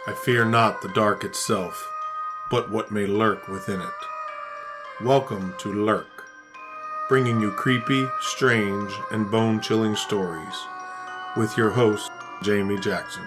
I fear not the dark itself, but what may lurk within it. Welcome to Lurk, bringing you creepy, strange, and bone-chilling stories, with your host, Jamie Jackson.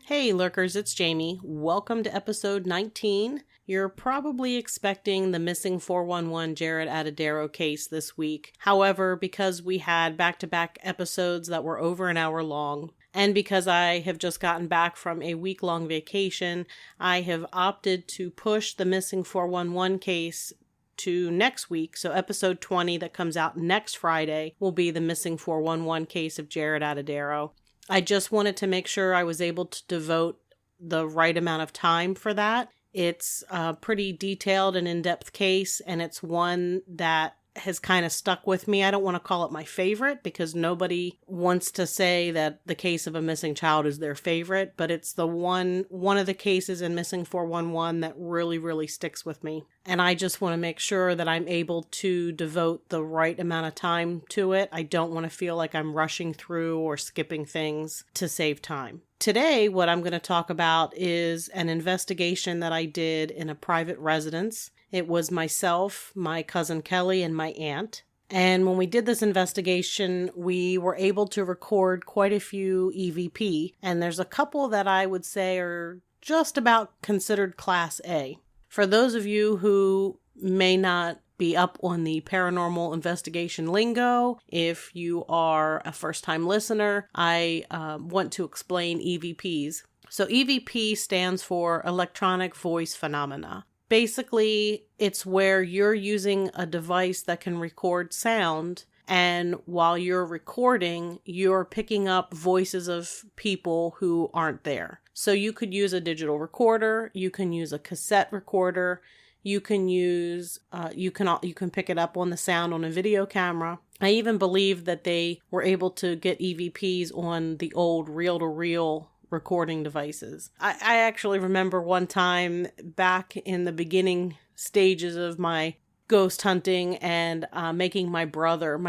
Hey Lurkers, it's Jamie. Welcome to episode 19. You're probably expecting the missing 411 Jared Atadero case this week. However, because we had back-to-back episodes that were over an hour long, and because I have just gotten back from a week-long vacation, I have opted to push the missing 411 case to next week. So episode 20 that comes out next Friday will be the missing 411 case of Jared Atadero. I just wanted to make sure I was able to devote the right amount of time for that. It's a pretty detailed and in-depth case, and it's one that has kind of stuck with me. I don't want to call it my favorite because nobody wants to say that the case of a missing child is their favorite, but it's the one of the cases in Missing 411 that really sticks with me. And I just want to make sure that I'm able to devote the right amount of time to it. I don't want to feel like I'm rushing through or skipping things to save time. Today, what I'm going to talk about is an investigation that I did in a private residence. It was myself, my cousin Kelly, and my aunt. And when we did this investigation, we were able to record quite a few EVP. And there's a couple that I would say are just about considered Class A. For those of you who may not be up on the paranormal investigation lingo, if you are a first-time listener, I want to explain EVPs. So EVP stands for Electronic Voice Phenomena. Basically, it's where you're using a device that can record sound, and while you're recording, you're picking up voices of people who aren't there. So you could use a digital recorder, you can use a cassette recorder, you can use, you can pick it up on the sound on a video camera. I even believe that they were able to get EVPs on the old reel-to-reel recording devices. I actually remember one time back in the beginning stages of my ghost hunting and making my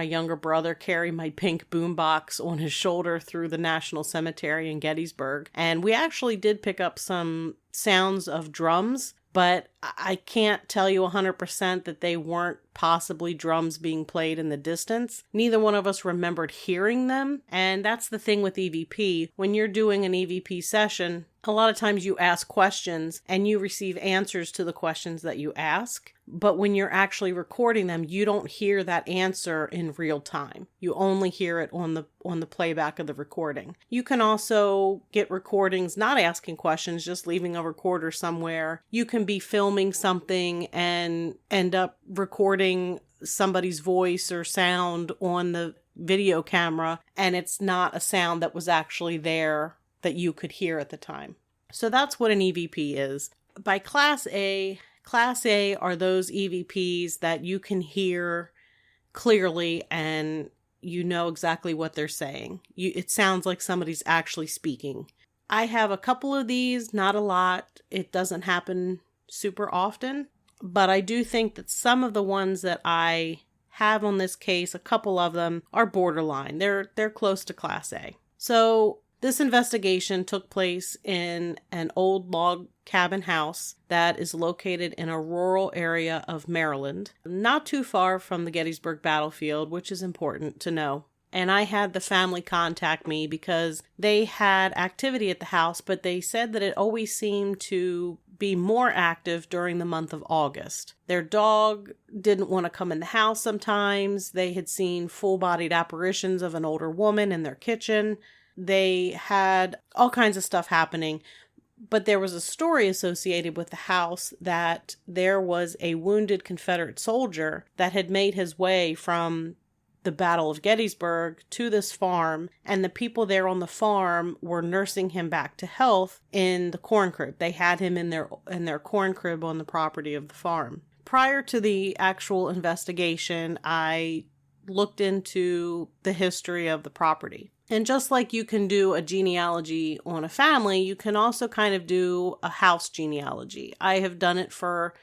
younger brother, carry my pink boombox on his shoulder through the National Cemetery in Gettysburg. And we actually did pick up some sounds of drums, but I can't tell you 100% that they weren't possibly drums being played in the distance. Neither one of us remembered hearing them. And that's the thing with EVP. When you're doing an EVP session, a lot of times you ask questions and you receive answers to the questions that you ask. But when you're actually recording them, you don't hear that answer in real time. You only hear it on the playback of the recording. You can also get recordings not asking questions, just leaving a recorder somewhere. You can be filming something and end up recording somebody's voice or sound on the video camera, and it's not a sound that was actually there that you could hear at the time. So that's what an EVP is. By Class A are those EVPs that you can hear clearly and you know exactly what they're saying. It sounds like somebody's actually speaking. I have a couple of these, not a lot. It doesn't happen super often, but I do think that some of the ones that I have on this case, a couple of them are borderline. They're close to Class A. So this investigation took place in an old log cabin house that is located in a rural area of Maryland, not too far from the Gettysburg battlefield, which is important to know. And I had the family contact me because they had activity at the house, but they said that it always seemed to be more active during the month of August. Their dog didn't want to come in the house sometimes. They had seen full-bodied apparitions of an older woman in their kitchen. They had all kinds of stuff happening, but there was a story associated with the house that there was a wounded Confederate soldier that had made his way from the Battle of Gettysburg to this farm, and the people there on the farm were nursing him back to health in the corn crib. They had him in their corn crib on the property of the farm. Prior to the actual investigation, I looked into the history of the property. And just like you can do a genealogy on a family, you can also kind of do a house genealogy. I have done it for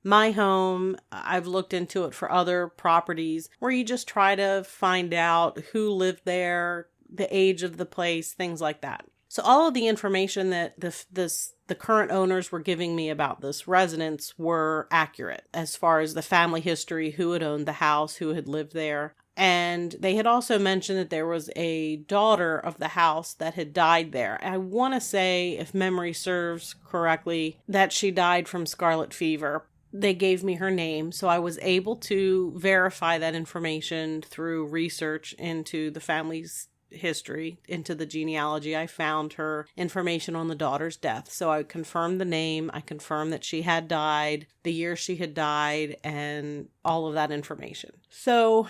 my home. I've looked into it for other properties where you just try to find out who lived there, the age of the place, things like that. So all of the information that the current owners were giving me about this residence were accurate as far as the family history, who had owned the house, who had lived there. And they had also mentioned that there was a daughter of the house that had died there. I want to say, if memory serves correctly, that she died from scarlet fever. They gave me her name, so I was able to verify that information through research into the family's history, into the genealogy. I found her information on the daughter's death. So I confirmed the name, I confirmed that she had died, the year she had died, and all of that information. So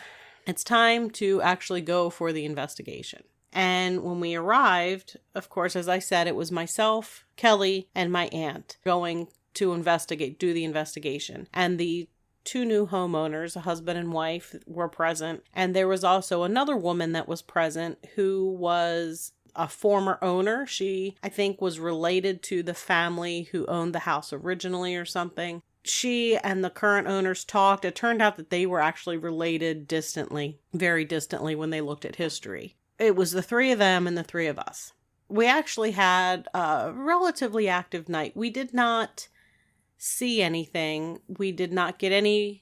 it's time to actually go for the investigation. And when we arrived, of course, as I said, it was myself, Kelly, and my aunt going to do the investigation. And the two new homeowners, a husband and wife, were present. And there was also another woman that was present who was a former owner. She, I think, was related to the family who owned the house originally or something. She and the current owners talked. It turned out that they were actually related distantly, very distantly, when they looked at history. It was the three of them and the three of us. We actually had a relatively active night. We did not see anything. We did not get anything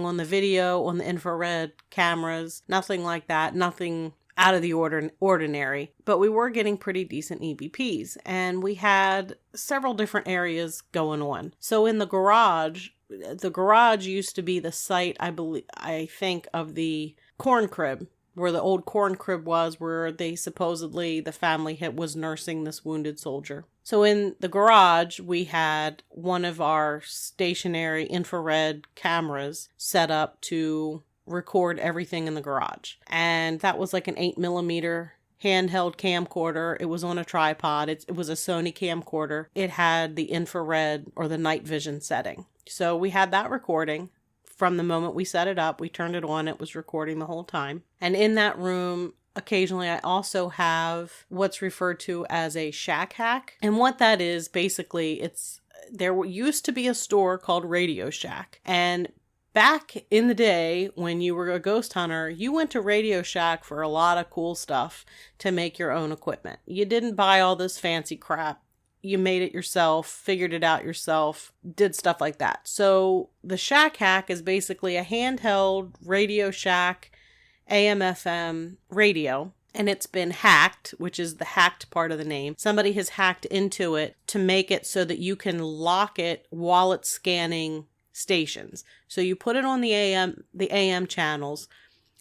on the video, on the infrared cameras, nothing like that, nothing out of the ordinary. But we were getting pretty decent EVPs, and we had several different areas going on. So in the garage used to be the site, I think, of the corn crib, where the old corn crib was, where they supposedly, the family was nursing this wounded soldier. So in the garage, we had one of our stationary infrared cameras set up to record everything in the garage. And that was like an 8mm handheld camcorder. It was on a tripod. It was a Sony camcorder. It had the infrared or the night vision setting. So we had that recording. From the moment we set it up, we turned it on, it was recording the whole time. And in that room, occasionally I also have what's referred to as a shack hack. And what that is, basically, there used to be a store called Radio Shack. And back in the day, when you were a ghost hunter, you went to Radio Shack for a lot of cool stuff to make your own equipment. You didn't buy all this fancy crap. You made it yourself, figured it out yourself, did stuff like that. So the Shack Hack is basically a handheld Radio Shack AM/FM radio, and it's been hacked, which is the hacked part of the name. Somebody has hacked into it to make it so that you can lock it while it's scanning stations. So you put it on the AM channels,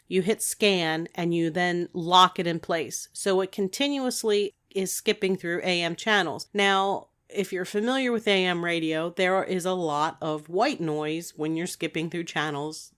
you hit scan, and you then lock it in place. So it continuously is skipping through AM channels. Now, if you're familiar with AM radio, there is a lot of white noise when you're skipping through channels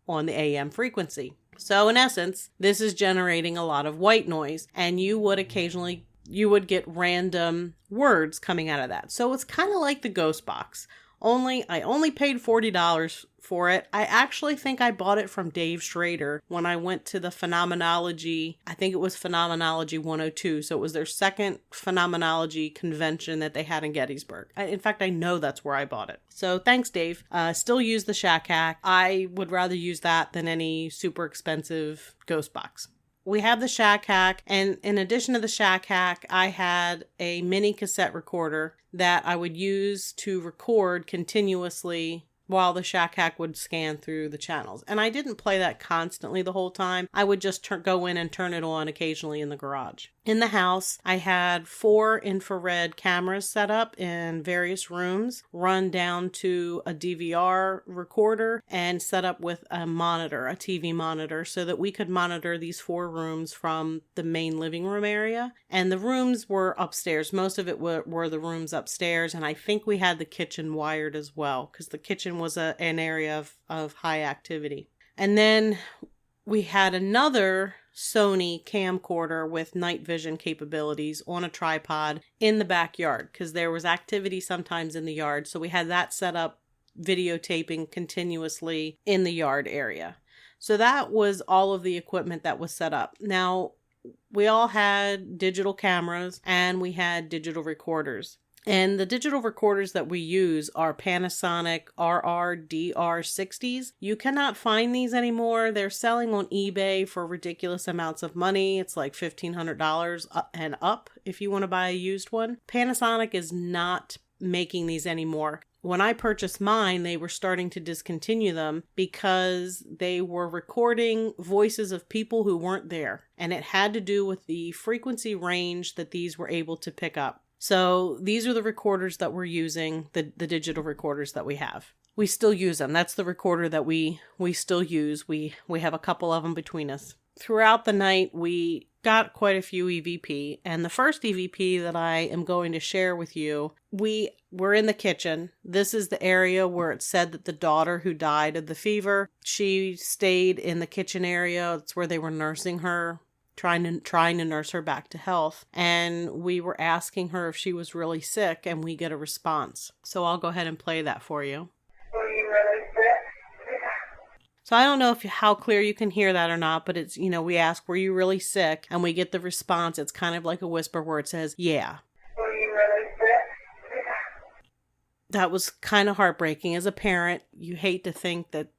on the AM frequency. So in essence, this is generating a lot of white noise, and you would get random words coming out of that. So it's kind of like the Ghost Box. I only paid $40 for it. I actually think I bought it from Dave Schrader when I went to the Phenomenology, I think it was Phenomenology 102. So it was their second Phenomenology convention that they had in Gettysburg. In fact, I know that's where I bought it. So thanks, Dave. Still use the Shack Hack. I would rather use that than any super expensive Ghost Box. We have the Shack Hack, and in addition to the Shack Hack, I had a mini cassette recorder that I would use to record continuously while the Shack Hack would scan through the channels. And I didn't play that constantly the whole time. I would just go in and turn it on occasionally in the garage. In the house, I had 4 infrared cameras set up in various rooms, run down to a DVR recorder, and set up with a monitor, a TV monitor, so that we could monitor these 4 rooms from the main living room area. And the rooms were upstairs. Most of it were the rooms upstairs, and I think we had the kitchen wired as well, because the kitchen was an area of high activity. And then we had another Sony camcorder with night vision capabilities on a tripod in the backyard, because there was activity sometimes in the yard. So we had that set up, videotaping continuously in the yard area. So that was all of the equipment that was set up. Now, we all had digital cameras and we had digital recorders. And the digital recorders that we use are Panasonic RRDR60s. You cannot find these anymore. They're selling on eBay for ridiculous amounts of money. It's like $1,500 and up if you want to buy a used one. Panasonic is not making these anymore. When I purchased mine, they were starting to discontinue them because they were recording voices of people who weren't there. And it had to do with the frequency range that these were able to pick up. So these are the recorders that we're using, the digital recorders that we have. We still use them. That's the recorder that we still use. We have a couple of them between us. Throughout the night, we got quite a few EVP. And the first EVP that I am going to share with you, we were in the kitchen. This is the area where it said that the daughter who died of the fever, she stayed in the kitchen area. It's where they were nursing her, trying to nurse her back to health. And we were asking her if she was really sick, and we get a response. So I'll go ahead and play that for you. Were you really sick? So I don't know how clear you can hear that or not, but it's, we ask, were you really sick? And we get the response. It's kind of like a whisper where it says, yeah. Were you really sick? That was kind of heartbreaking. As a parent, you hate to think that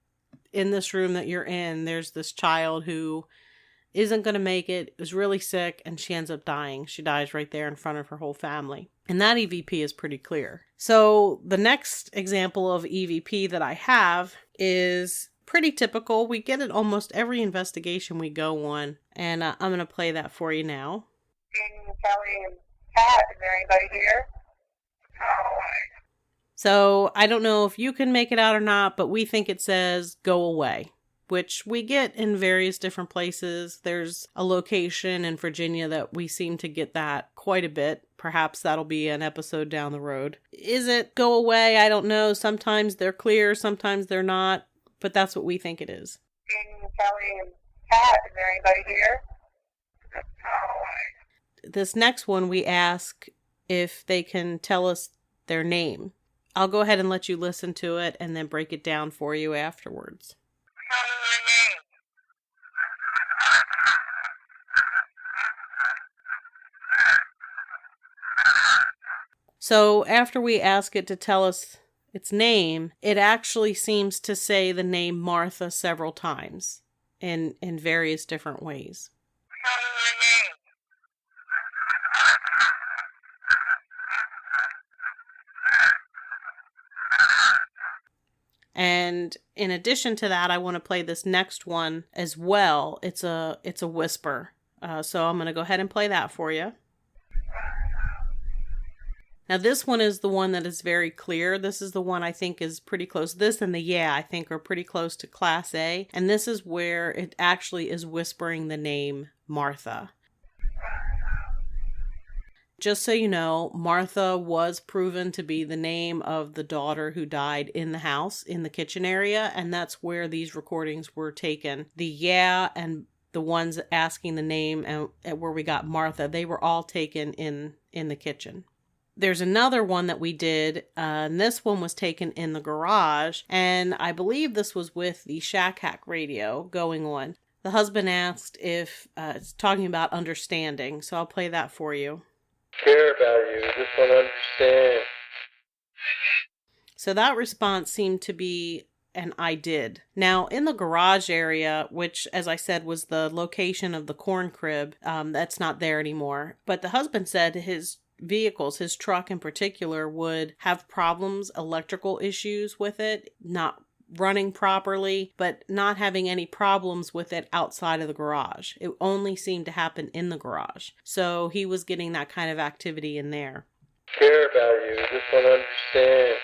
in this room that you're in, there's this child who isn't going to make it, is really sick, and she ends up dying. She dies right there in front of her whole family. And that EVP is pretty clear. So the next example of EVP that I have is pretty typical. We get it almost every investigation we go on. And I'm going to play that for you now. Kelly and Pat, is there anybody here? Oh, So I don't know if you can make it out or not, but we think it says go away, which we get in various different places. There's a location in Virginia that we seem to get that quite a bit. Perhaps that'll be an episode down the road. Is it go away? I don't know. Sometimes they're clear, sometimes they're not, but that's what we think it is. Kelly and Pat, is there anybody here? Oh, This next one, we ask if they can tell us their name. I'll go ahead and let you listen to it and then break it down for you afterwards. So after we ask it to tell us its name, it actually seems to say the name Martha several times in various different ways. And in addition to that, I want to play this next one as well. It's a whisper. So I'm going to go ahead and play that for you. Now this one is the one that is very clear. This is the one I think is pretty close. This and the yeah, I think are pretty close to Class A. And this is where it actually is whispering the name Martha. Just so you know, Martha was proven to be the name of the daughter who died in the house, in the kitchen area, and that's where these recordings were taken. The yeah and the ones asking the name and where we got Martha, they were all taken in the kitchen. There's another one that we did, and this one was taken in the garage, and I believe this was with the Shack Hack radio going on. The husband asked if it's talking about understanding, so I'll play that for you. Care about you, just don't understand. So that response seemed to be an I did. Now, in the garage area, which, as I said, was the location of the corn crib, that's not there anymore. But the husband said his vehicles, his truck in particular, would have problems, electrical issues with it, not running properly, but not having any problems with it outside of the garage. It only seemed to happen in the garage. So he was getting that kind of activity in there. Care about you, just don't understand.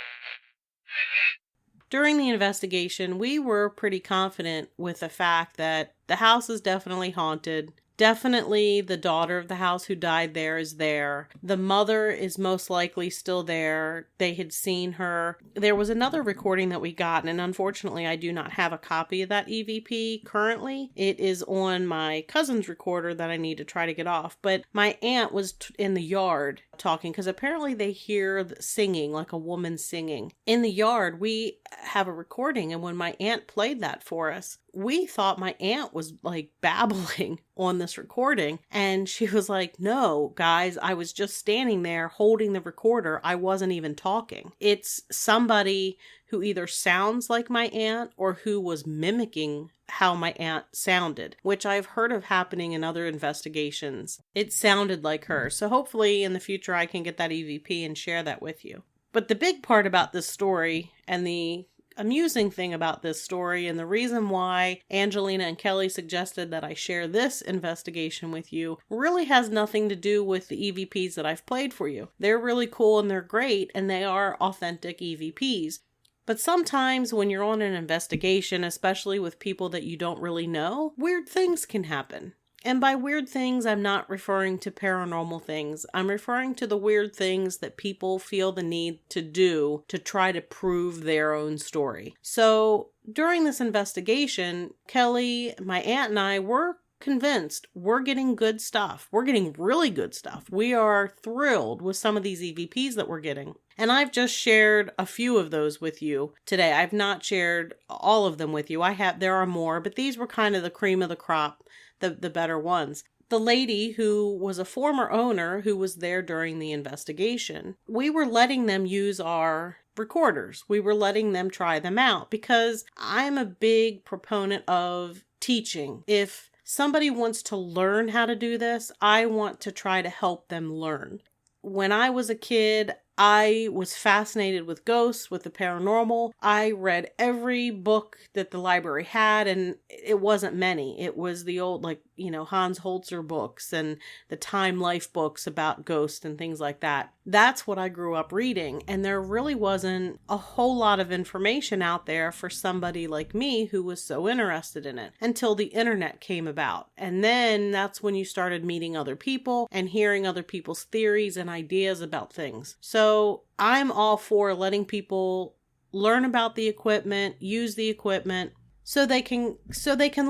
During the investigation, we were pretty confident with the fact that the house is definitely haunted. Definitely the daughter of the house who died there is there. The mother is most likely still there. They had seen her. There was another recording that we got, and unfortunately I do not have a copy of that EVP currently. It is on my cousin's recorder that I need to try to get off. But my aunt was in the yard talking, because apparently they hear singing, like a woman singing. In the yard, we have a recording, and when my aunt played that for us, we thought my aunt was like babbling on this recording, and she was like, no, guys, I was just standing there holding the recorder. I wasn't even talking. It's somebody who either sounds like my aunt or who was mimicking how my aunt sounded, which I've heard of happening in other investigations. It sounded like her. So hopefully in the future I can get that EVP and share that with you. But the big part about this story, and the amusing thing about this story, and the reason why Angelina and Kelly suggested that I share this investigation with you, really has nothing to do with the EVPs that I've played for you. They're really cool and they're great, and they are authentic EVPs. But sometimes when you're on an investigation, especially with people that you don't really know, weird things can happen. And by weird things, I'm not referring to paranormal things. I'm referring to the weird things that people feel the need to do to try to prove their own story. So during this investigation, Kelly, my aunt, and I were convinced we're getting good stuff. We're getting really good stuff. We are thrilled with some of these EVPs that we're getting. And I've just shared a few of those with you today. I've not shared all of them with you. There are more, but these were kind of the cream of the crop, the better ones. The lady who was a former owner who was there during the investigation, we were letting them use our recorders. We were letting them try them out because I'm a big proponent of teaching. If somebody wants to learn how to do this, I want to try to help them learn. When I was a kid, I was fascinated with ghosts, with the paranormal. I read every book that the library had, and it wasn't many. It was the old, Hans Holzer books and the Time Life books about ghosts and things like that. That's what I grew up reading, and there really wasn't a whole lot of information out there for somebody like me who was so interested in it until the internet came about. And then that's when you started meeting other people and hearing other people's theories and ideas about things. So I'm all for letting people learn about the equipment, use the equipment, so they can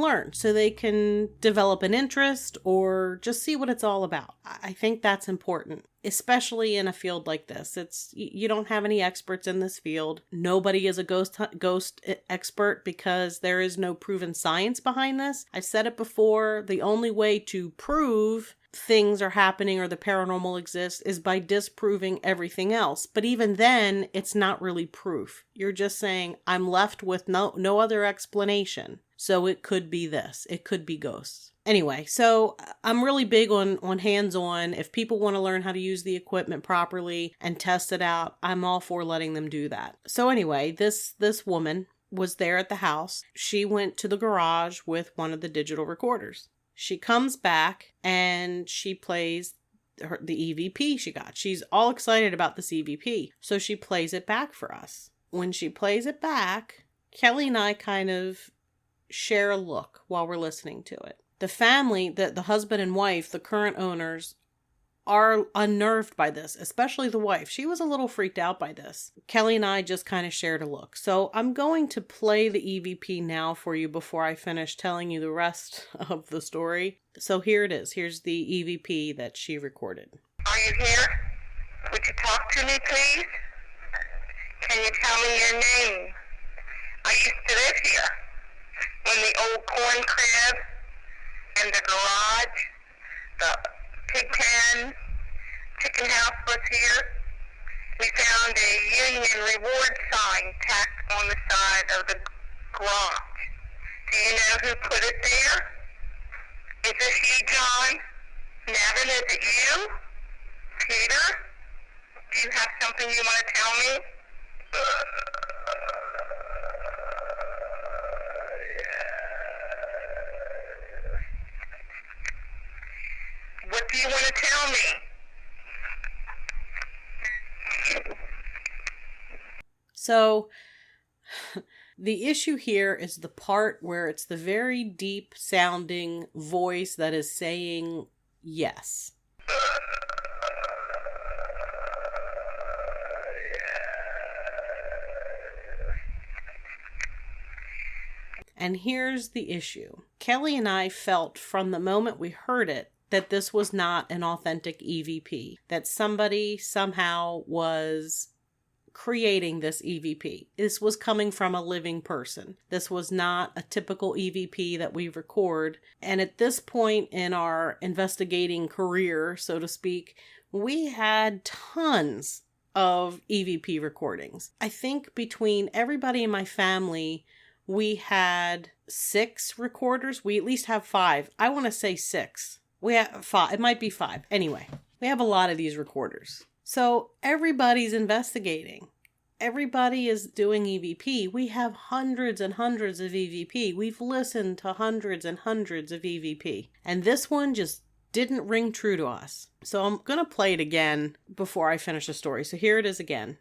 learn, so they can develop an interest or just see what it's all about. I think that's important, especially in a field like this. You don't have any experts in this field. Nobody is a ghost expert because there is no proven science behind this. I've said it before, the only way to prove things are happening or the paranormal exists is by disproving everything else. But even then, it's not really proof. You're just saying, I'm left with no other explanation. So it could be this. It could be ghosts. Anyway, so I'm really big on hands-on. If people want to learn how to use the equipment properly and test it out, I'm all for letting them do that. So anyway, this woman was there at the house. She went to the garage with one of the digital recorders. She comes back and she plays the EVP she got. She's all excited about this EVP. So she plays it back for us. When she plays it back, Kelly and I kind of share a look while we're listening to it. The family, the husband and wife, the current owners, are unnerved by this, especially the wife. She was a little freaked out by this. Kelly and I just kind of shared a look. So I'm going to play the EVP now for you before I finish telling you the rest of the story. So here it is. Here's the EVP that she recorded. Are you here? Would you talk to me, please? Can you tell me your name? I used to live here when the old corn crib and the garage, the pig pen, chicken house was here. We found a union reward sign tacked on the side of the garage. Do you know who put it there? Is this you, John? Nevin, is it you? Peter? Do you have something you want to tell me? What do you want to tell me? So the issue here is the part where it's the very deep sounding voice that is saying yes. And here's the issue. Kelly and I felt from the moment we heard it that this was not an authentic EVP, that somebody somehow was creating this EVP. This was coming from a living person. This was not a typical EVP that we record. And at this point in our investigating career, so to speak, we had tons of EVP recordings. I think between everybody in my family, we had 6 recorders. We at least have 5. I want to say 6. We have 5. It might be 5. Anyway, we have a lot of these recorders. So everybody's investigating. Everybody is doing EVP. We have hundreds and hundreds of EVP. We've listened to hundreds and hundreds of EVP. And this one just didn't ring true to us. So I'm going to play it again before I finish the story. So here it is again.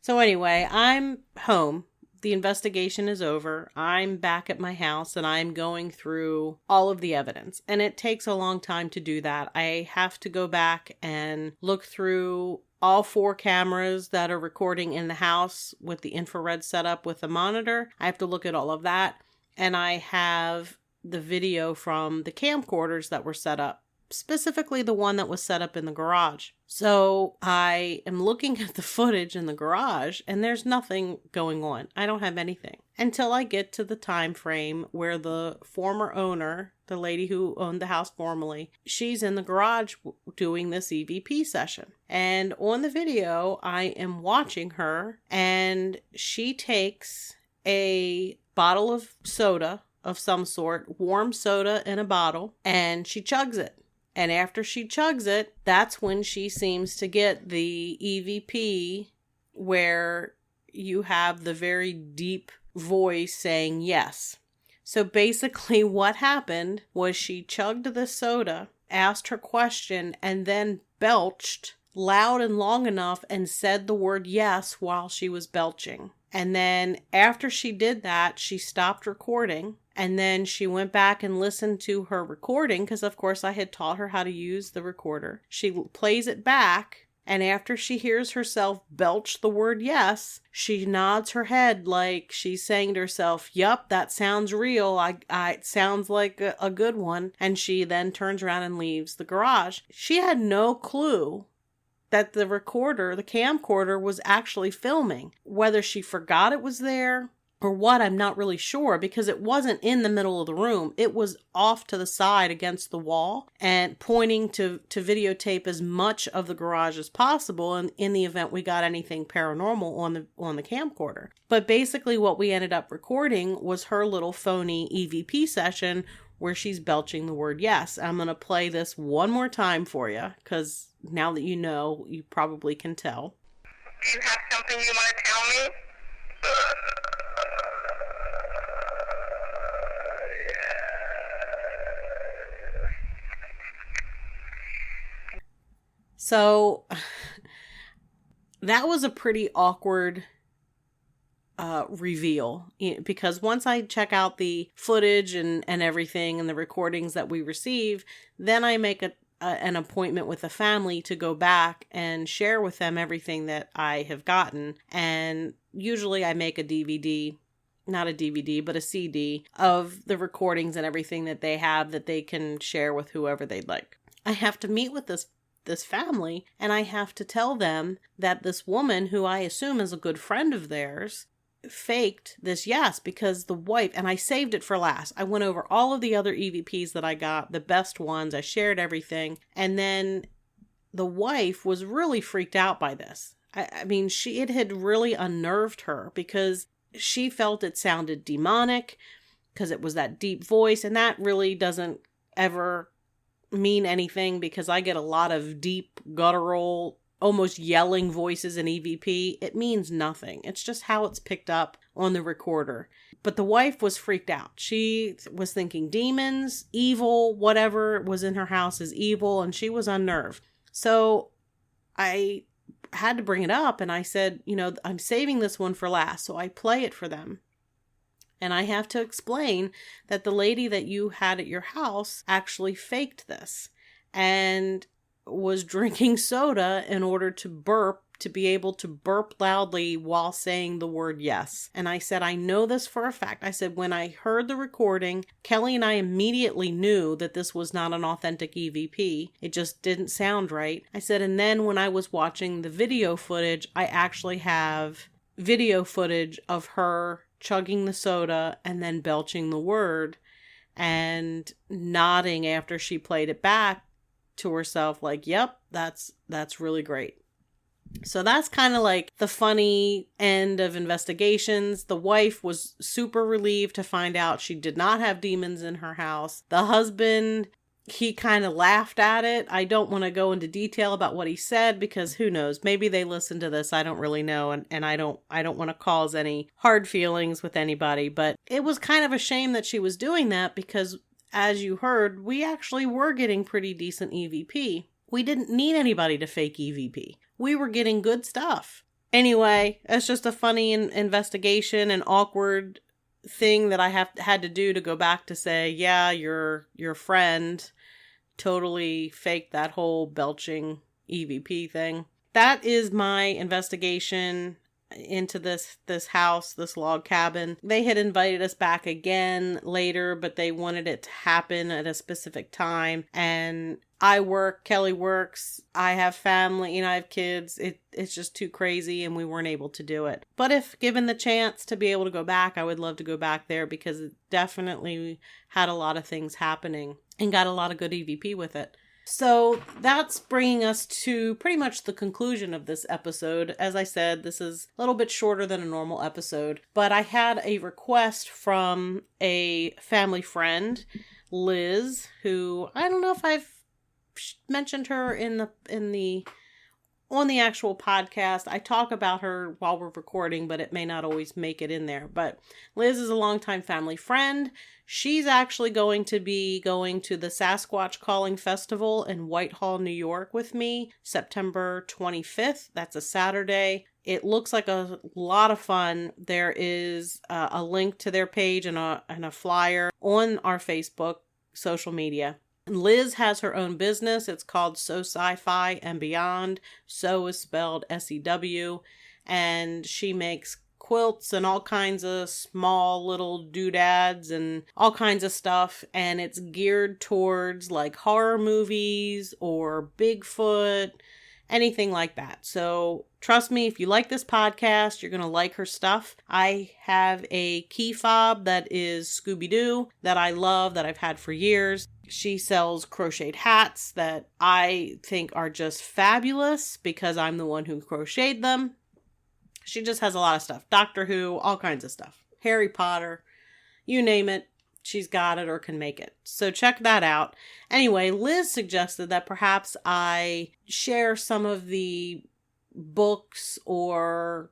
So anyway, I'm home. The investigation is over. I'm back at my house and I'm going through all of the evidence. And it takes a long time to do that. I have to go back and look through all 4 cameras that are recording in the house with the infrared setup with the monitor. I have to look at all of that. And I have the video from the camcorders that were set up, specifically the one that was set up in the garage. So I am looking at the footage in the garage and there's nothing going on. I don't have anything until I get to the time frame where the former owner, the lady who owned the house formerly, she's in the garage doing this EVP session. And on the video, I am watching her and she takes a bottle of soda of some sort, warm soda in a bottle, and she chugs it. And after she chugs it, that's when she seems to get the EVP where you have the very deep voice saying yes. So basically what happened was she chugged the soda, asked her question, and then belched loud and long enough and said the word yes while she was belching. And then after she did that, she stopped recording. And then she went back and listened to her recording because, of course, I had taught her how to use the recorder. She plays it back. And after she hears herself belch the word yes, she nods her head like she's saying to herself, yup, that sounds real. It sounds like a good one. And she then turns around and leaves the garage. She had no clue that the recorder, the camcorder, was actually filming. Whether she forgot it was there or what, I'm not really sure, because it wasn't in the middle of the room. It was off to the side against the wall and pointing to videotape as much of the garage as possible in the event we got anything paranormal on the camcorder. But basically what we ended up recording was her little phony EVP session where she's belching the word yes. I'm going to play this one more time for you because now that you know, you probably can tell. Do you have something you want to tell me? So that was a pretty awkward reveal, because once I check out the footage and everything and the recordings that we receive, then I make an appointment with the family to go back and share with them everything that I have gotten. And usually I make a DVD, not a DVD, but a CD of the recordings and everything that they have that they can share with whoever they'd like. I have to meet with this family and I have to tell them that this woman, who I assume is a good friend of theirs, faked this yes, because the wife, and I saved it for last. I went over all of the other EVPs that I got, the best ones. I shared everything. And then the wife was really freaked out by this. I mean, it had really unnerved her because she felt it sounded demonic because it was that deep voice. And that really doesn't ever mean anything because I get a lot of deep, guttural, almost yelling voices in EVP. It means nothing. It's just how it's picked up on the recorder. But the wife was freaked out. She was thinking demons, evil, whatever was in her house is evil, and she was unnerved. So I had to bring it up, and I said, I'm saving this one for last, so I play it for them. And I have to explain that the lady that you had at your house actually faked this. And was drinking soda in order to burp, to be able to burp loudly while saying the word yes. And I said, I know this for a fact. I said, when I heard the recording, Kelly and I immediately knew that this was not an authentic EVP. It just didn't sound right. I said, and then when I was watching the video footage, I actually have video footage of her chugging the soda and then belching the word and nodding after she played it back to herself like, yep, that's really great. So that's kind of like the funny end of investigations. The wife was super relieved to find out she did not have demons in her house. The husband, he kind of laughed at it. I don't want to go into detail about what he said because who knows? Maybe they listened to this. I don't really know. And I don't want to cause any hard feelings with anybody. But it was kind of a shame that she was doing that because, as you heard, we actually were getting pretty decent EVP. We didn't need anybody to fake EVP. We were getting good stuff. Anyway, it's just a funny investigation and awkward thing that I had to do to go back to say, yeah, your friend totally faked that whole belching EVP thing. That is my investigation into this house, this log cabin. They had invited us back again later, but they wanted it to happen at a specific time. And I work, Kelly works, I have family, I have kids. It's just too crazy and we weren't able to do it. But if given the chance to be able to go back, I would love to go back there because it definitely had a lot of things happening and got a lot of good EVP with it. So that's bringing us to pretty much the conclusion of this episode. As I said, this is a little bit shorter than a normal episode, but I had a request from a family friend, Liz, who I don't know if I've mentioned her on the actual podcast. I talk about her while we're recording, but it may not always make it in there. But Liz is a longtime family friend. She's actually going to be going to the Sasquatch Calling Festival in Whitehall, New York with me, September 25th. That's a Saturday. It looks like a lot of fun. There is a link to their page and a flyer on our Facebook social media. Liz has her own business. It's called So Sci-Fi and Beyond. So is spelled S-E-W. And she makes quilts and all kinds of small little doodads and all kinds of stuff. And it's geared towards like horror movies or Bigfoot, anything like that. So trust me, if you like this podcast, you're going to like her stuff. I have a key fob that is Scooby-Doo that I love, that I've had for years. She sells crocheted hats that I think are just fabulous because I'm the one who crocheted them. She just has a lot of stuff. Doctor Who, all kinds of stuff. Harry Potter, you name it. She's got it or can make it. So check that out. Anyway, Liz suggested that perhaps I share some of the books or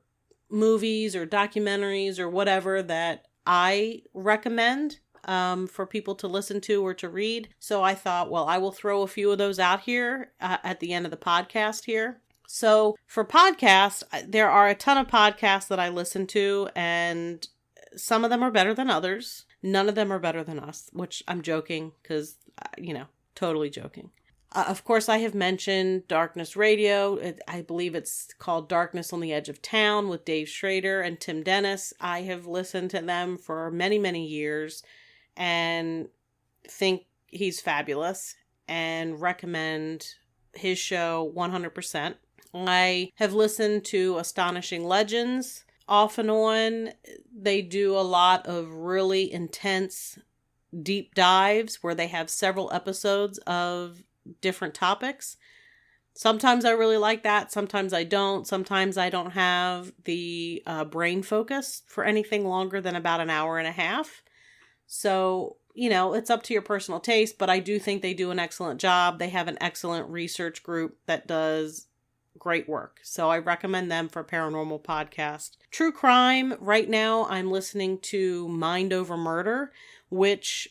movies or documentaries or whatever that I recommend for people to listen to or to read. So I thought, well, I will throw a few of those out here at the end of the podcast here. So for podcasts, there are a ton of podcasts that I listen to, and some of them are better than others. None of them are better than us, which I'm joking because, totally joking. Of course, I have mentioned Darkness Radio. I believe it's called Darkness on the Edge of Town with Dave Schrader and Tim Dennis. I have listened to them for many, many years and think he's fabulous and recommend his show 100%. I have listened to Astonishing Legends off and on. They do a lot of really intense deep dives where they have several episodes of different topics. Sometimes I really like that. Sometimes I don't. Sometimes I don't have the brain focus for anything longer than about an hour and a half. So, it's up to your personal taste, but I do think they do an excellent job. They have an excellent research group that does great work. So I recommend them for paranormal podcast. True crime, right now I'm listening to Mind Over Murder, which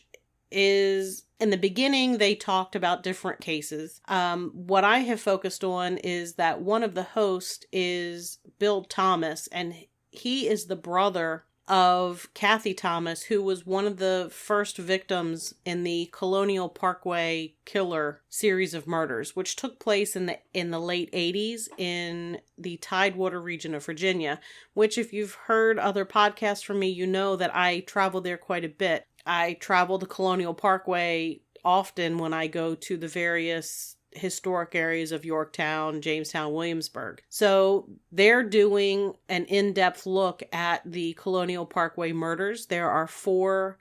is, in the beginning, they talked about different cases. What I have focused on is that one of the hosts is Bill Thomas, and he is the brother of Kathy Thomas, who was one of the first victims in the Colonial Parkway Killer series of murders, which took place in the late 80s in the Tidewater region of Virginia, which if you've heard other podcasts from me, you know that I travel there quite a bit. I travel the Colonial Parkway often when I go to the various historic areas of Yorktown, Jamestown, Williamsburg. So they're doing an in-depth look at the Colonial Parkway murders. There are four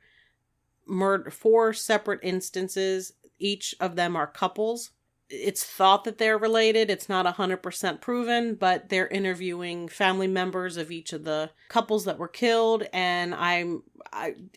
separate instances. Each of them are couples. It's thought that they're related. It's not 100% proven, but they're interviewing family members of each of the couples that were killed, and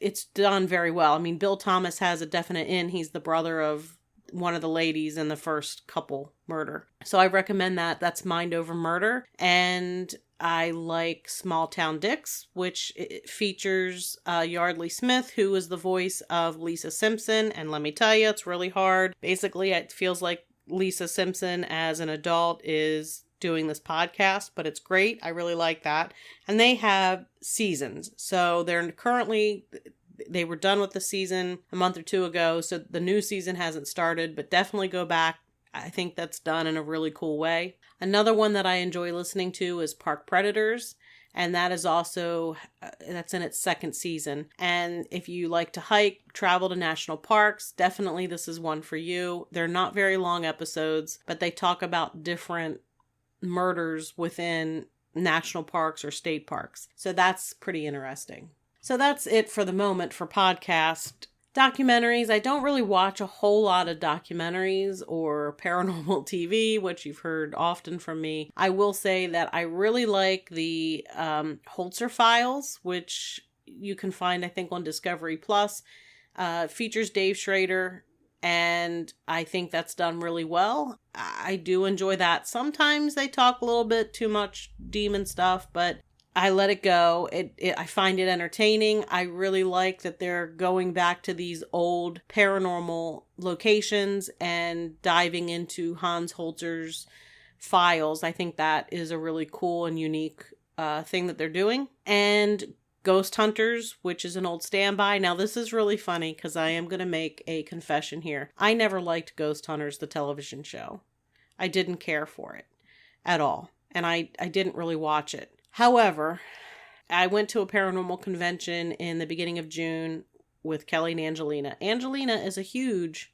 it's done very well. I mean, Bill Thomas has a definite in. He's the brother of one of the ladies in the first couple murder. So I recommend that. That's Mind Over Murder. And I like Small Town Dicks, which features Yardley Smith, who is the voice of Lisa Simpson. And let me tell you, it's really hard. Basically, it feels like Lisa Simpson as an adult is doing this podcast, but it's great. I really like that. And they have seasons. So they were done with the season a month or two ago, so the new season hasn't started, but definitely go back. I think that's done in a really cool way. Another one that I enjoy listening to is Park Predators, and that is also, that's in its second season. And if you like to hike, travel to national parks, definitely this is one for you. They're not very long episodes, but they talk about different murders within national parks or state parks. So that's pretty interesting. So that's it for the moment for podcast. Documentaries. I don't really watch a whole lot of documentaries or paranormal TV, which you've heard often from me. I will say that I really like the Holzer Files, which you can find, I think, on Discovery Plus. Features Dave Schrader, and I think that's done really well. I do enjoy that. Sometimes they talk a little bit too much demon stuff, but I let it go. I find it entertaining. I really like that they're going back to these old paranormal locations and diving into Hans Holzer's files. I think that is a really cool and unique thing that they're doing. And Ghost Hunters, which is an old standby. Now, this is really funny because I am going to make a confession here. I never liked Ghost Hunters, the television show. I didn't care for it at all. And I didn't really watch it. However, I went to a paranormal convention in the beginning of June with Kelly and Angelina. Angelina is a huge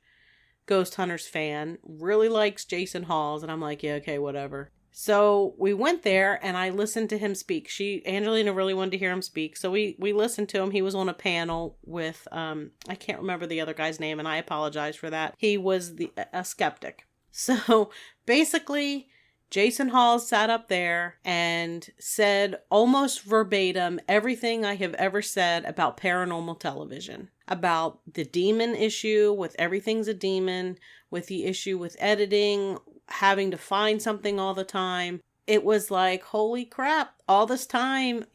Ghost Hunters fan, really likes Jason Hawes, and I'm like, yeah, okay, whatever. So we went there and I listened to him speak. Angelina really wanted to hear him speak. So we listened to him. He was on a panel with, I can't remember the other guy's name, and I apologize for that. He was a skeptic. So basically, Jason Hawes sat up there and said almost verbatim everything I have ever said about paranormal television. About the demon issue with everything's a demon, with the issue with editing, having to find something all the time. It was like, holy crap, all this time,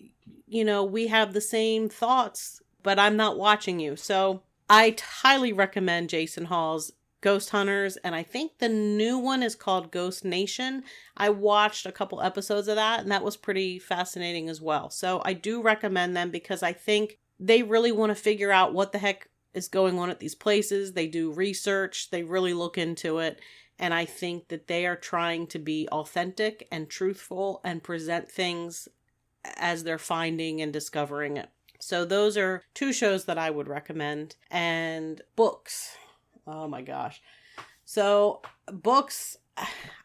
we have the same thoughts, but I'm not watching you. So I highly recommend Jason Hawes' Ghost Hunters, and I think the new one is called Ghost Nation. I watched a couple episodes of that, and that was pretty fascinating as well. So I do recommend them because I think they really want to figure out what the heck is going on at these places. They do research, they really look into it, and I think that they are trying to be authentic and truthful and present things as they're finding and discovering it. So those are two shows that I would recommend. And books. Oh my gosh. So books,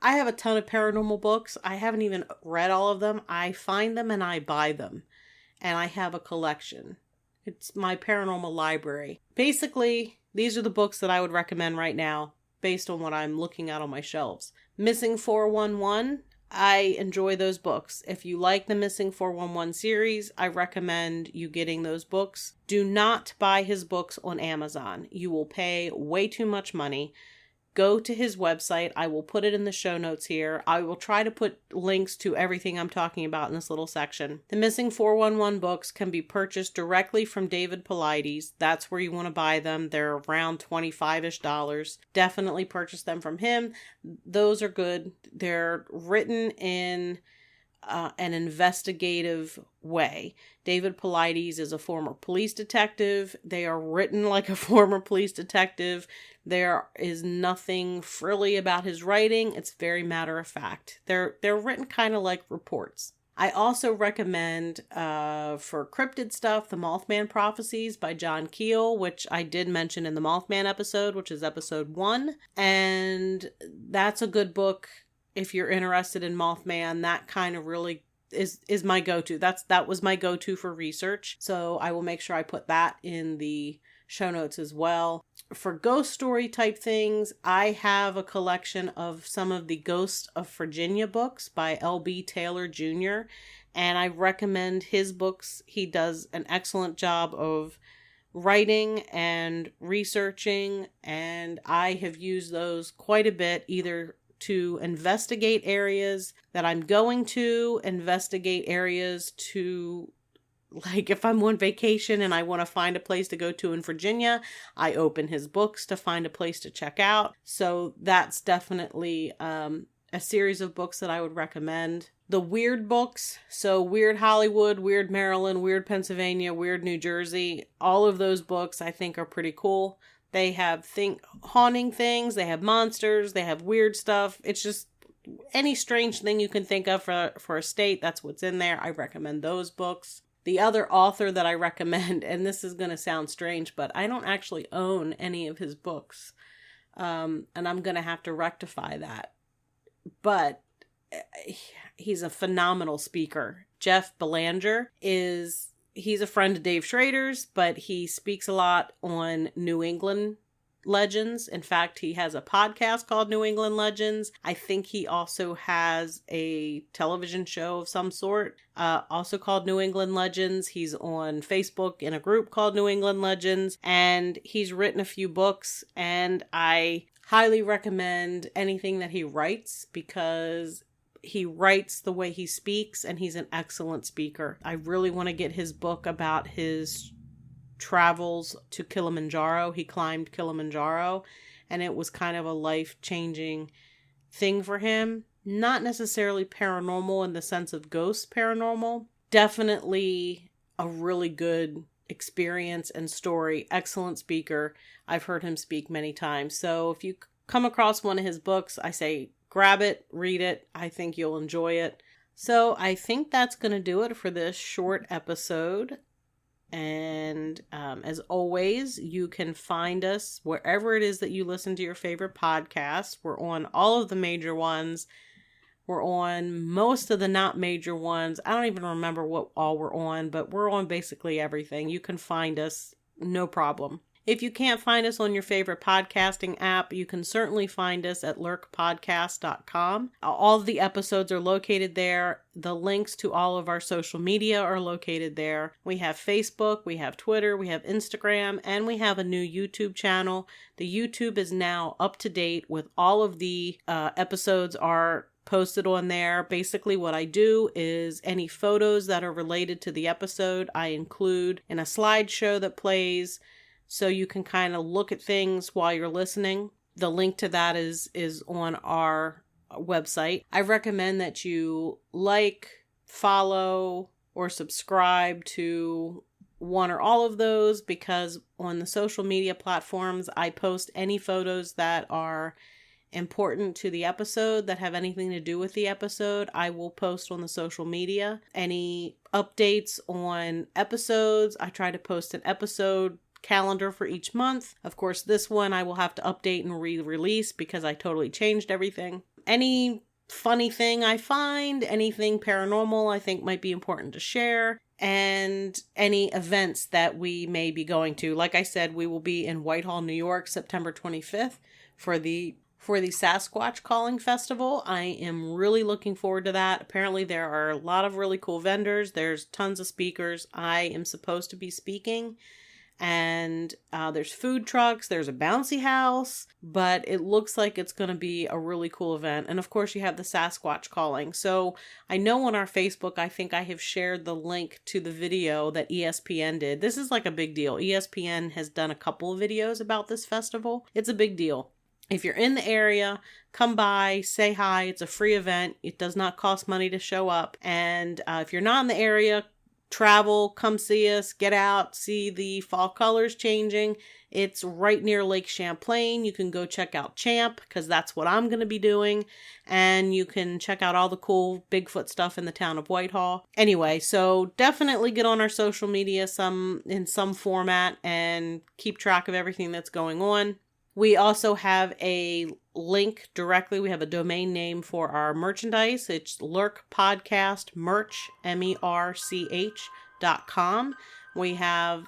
I have a ton of paranormal books. I haven't even read all of them. I find them and I buy them. And I have a collection. It's my paranormal library. Basically, these are the books that I would recommend right now based on what I'm looking at on my shelves. Missing 411. I enjoy those books. If you like the Missing 411 series, I recommend you getting those books. Do not buy his books on Amazon. You will pay way too much money. Go to his website. I will put it in the show notes here. I will try to put links to everything I'm talking about in this little section. The Missing 411 books can be purchased directly from David Paulides. That's where you want to buy them. They're around $25-ish. Definitely purchase them from him. Those are good. They're written in an investigative way. David Paulides is a former police detective. They are written like a former police detective. There is nothing frilly about his writing. It's very matter of fact. They're written kind of like reports. I also recommend for cryptid stuff, The Mothman Prophecies by John Keel, which I did mention in the Mothman episode, which is episode 1. And that's a good book if you're interested in Mothman. That kind of really is my go-to. That was my go-to for research. So I will make sure I put that in the show notes as well. For ghost story type things, I have a collection of some of the Ghosts of Virginia books by L.B. Taylor Jr. And I recommend his books. He does an excellent job of writing and researching, and I have used those quite a bit, either to investigate areas that I'm going to, investigate areas to, like if I'm on vacation and I want to find a place to go to in Virginia, I open his books to find a place to check out. So that's definitely a series of books that I would recommend. The weird books, so Weird Hollywood, Weird Maryland, Weird Pennsylvania, Weird New Jersey, all of those books I think are pretty cool. They have haunting things, they have monsters, they have weird stuff. It's just any strange thing you can think of for a state, that's what's in there. I recommend those books. The other author that I recommend, and this is going to sound strange, but I don't actually own any of his books. And I'm going to have to rectify that. But he's a phenomenal speaker. Jeff Belanger he's a friend of Dave Schrader's, but he speaks a lot on New England legends. In fact, he has a podcast called New England Legends. I think he also has a television show of some sort, also called New England Legends. He's on Facebook in a group called New England Legends, and he's written a few books, and I highly recommend anything that he writes because he writes the way he speaks, and he's an excellent speaker. I really want to get his book about his travels to Kilimanjaro. He climbed Kilimanjaro, and it was kind of a life-changing thing for him. Not necessarily paranormal in the sense of ghost paranormal. Definitely a really good experience and story. Excellent speaker. I've heard him speak many times. So if you come across one of his books, I say grab it, read it. I think you'll enjoy it. So I think that's going to do it for this short episode. And as always, you can find us wherever it is that you listen to your favorite podcasts. We're on all of the major ones. We're on most of the not major ones. I don't even remember what all we're on, but we're on basically everything. You can find us, no problem. If you can't find us on your favorite podcasting app, you can certainly find us at lurkpodcast.com. All of the episodes are located there. The links to all of our social media are located there. We have Facebook, we have Twitter, we have Instagram, and we have a new YouTube channel. The YouTube is now up to date with all of the episodes are posted on there. Basically what I do is any photos that are related to the episode, I include in a slideshow that plays, so you can kind of look at things while you're listening. The link to that is on our website. I recommend that you like, follow, or subscribe to one or all of those, because on the social media platforms, I post any photos that are important to the episode, that have anything to do with the episode. I will post on the social media. Any updates on episodes, I try to post an episode calendar for each month. Of course, this one I will have to update and re-release because I totally changed everything. Any funny thing I find, anything paranormal I think might be important to share, and any events that we may be going to. Like I said, we will be in Whitehall, New York, September 25th for the Sasquatch Calling Festival. I am really looking forward to that. Apparently there are a lot of really cool vendors. There's tons of speakers. I am supposed to be speaking. And there's food trucks, there's a bouncy house, but it looks like it's going to be a really cool event. And of course you have the Sasquatch Calling. So I know on our Facebook, I think I have shared the link to the video that ESPN did. This is like a big deal. ESPN has done a couple of videos about this festival. It's a big deal. If you're in the area, come by, say hi. It's a free event. It does not cost money to show up. And if you're not in the area, travel, come see us, get out, see the fall colors changing. It's right near Lake Champlain. You can go check out Champ because that's what I'm going to be doing. And you can check out all the cool Bigfoot stuff in the town of Whitehall. Anyway, so definitely get on our social media in some format and keep track of everything that's going on. We also have a link directly. We have a domain name for our merchandise. It's Lurk Podcast Merch, MERCH.com. We have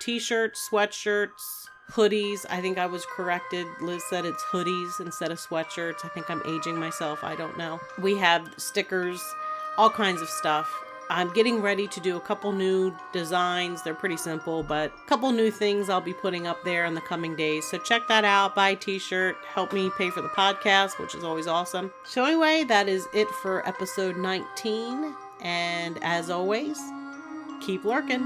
t-shirts, sweatshirts, hoodies. I think I was corrected. Liz said it's hoodies instead of sweatshirts. I think I'm aging myself. I don't know. We have stickers, all kinds of stuff. I'm getting ready to do a couple new designs. They're pretty simple, but a couple new things I'll be putting up there in the coming days. So check that out. Buy a t-shirt. Help me pay for the podcast, which is always awesome. So anyway, that is it for episode 19. And as always, keep lurking.